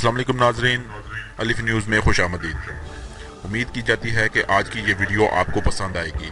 अस्सलाम वालेकुम नाजरीन, अलिफ न्यूज़ में खुश आमदीद। उम्मीद की जाती है कि आज की ये वीडियो आपको पसंद आएगी।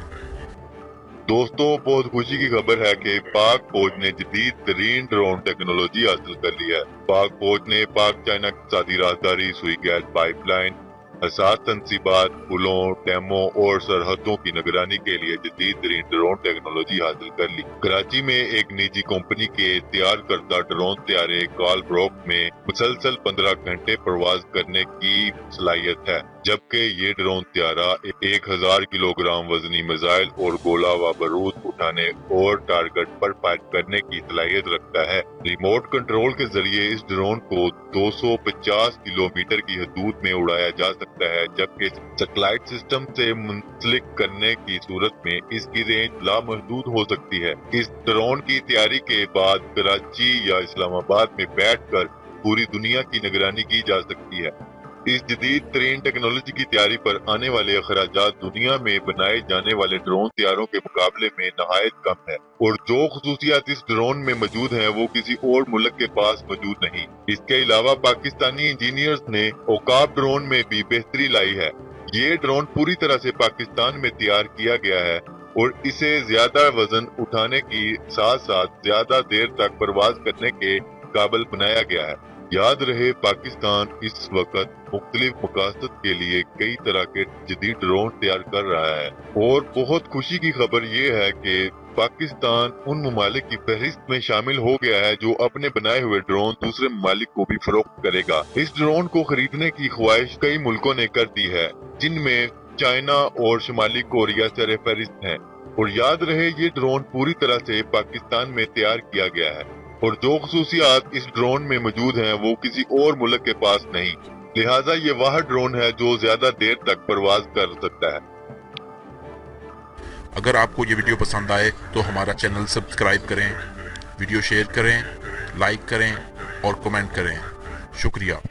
दोस्तों, बहुत खुशी की खबर है कि पाक फौज ने जदीद तरीन ड्रोन टेक्नोलॉजी हासिल कर ली है। पाक फौज ने पाक चाइना इक़्तिसादी राहदारी, सुई गैस पाइपलाइन, हसास तनसीबात, पुलों, डैमों और सरहदों की निगरानी के लिए जदीद तरीन ड्रोन टेक्नोलॉजी हासिल कर ली। कराची में एक निजी कंपनी के तैयार करदा ड्रोन त्यारे कॉलब्रोक में मुसलसल 15 घंटे परवाज करने की सलाहियत है, जबकि ये ड्रोन त्यारा 1000 किलोग्राम वजनी मिसाइल और गोला व बारूद उठाने और टारगेट पर फायर करने की सलाहियत रखता है। रिमोट कंट्रोल के जरिए इस ड्रोन को 250 किलोमीटर की हदूद में उड़ाया जा सकता है, जबकि सैटेलाइट सिस्टम से मुंसलिक करने की सूरत में इसकी रेंज लामहदूद हो सकती है। इस ड्रोन की तैयारी के बाद कराची या इस्लामाबाद में बैठकर पूरी दुनिया की निगरानी की जा सकती है। इस जदीद तरीन टेक्नोलॉजी की तैयारी पर आने वाले अखराजात दुनिया में बनाए जाने वाले ड्रोन तैयारों के मुकाबले में नहायत कम है, और जो खसूसियात इस ड्रोन में मौजूद हैं वो किसी और मुल्क के पास मौजूद नहीं। इसके अलावा पाकिस्तानी इंजीनियर्स ने औकाब ड्रोन में भी बेहतरी लाई है। ये ड्रोन पूरी तरह से पाकिस्तान में तैयार किया गया है और इसे ज्यादा वजन उठाने की साथ साथ ज्यादा देर तक परवाज करने के काबिल बनाया गया है। याद रहे, पाकिस्तान इस वक्त मुख्तलिफ मकासद के लिए कई तरह के जदीद ड्रोन तैयार कर रहा है, और बहुत खुशी की खबर ये है कि पाकिस्तान उन ममालिक की फहरिस्त में शामिल हो गया है जो अपने बनाए हुए ड्रोन दूसरे ममालिक को भी फरोख्त करेगा। इस ड्रोन को खरीदने की ख्वाहिश कई मुल्कों ने कर दी है, जिनमें चाइना और शुमाली कोरिया सर फहरिस्त हैं। और याद रहे, ये ड्रोन पूरी तरह से पाकिस्तान में तैयार किया गया है, और जो खसूसियात इस ड्रोन में मौजूद हैं वो किसी और मुल्क के पास नहीं। लिहाजा ये वह ड्रोन है जो ज्यादा देर तक परवाज कर सकता है। अगर आपको ये वीडियो पसंद आए तो हमारा चैनल सब्सक्राइब करें, वीडियो शेयर करें, लाइक करें और कमेंट करें। शुक्रिया।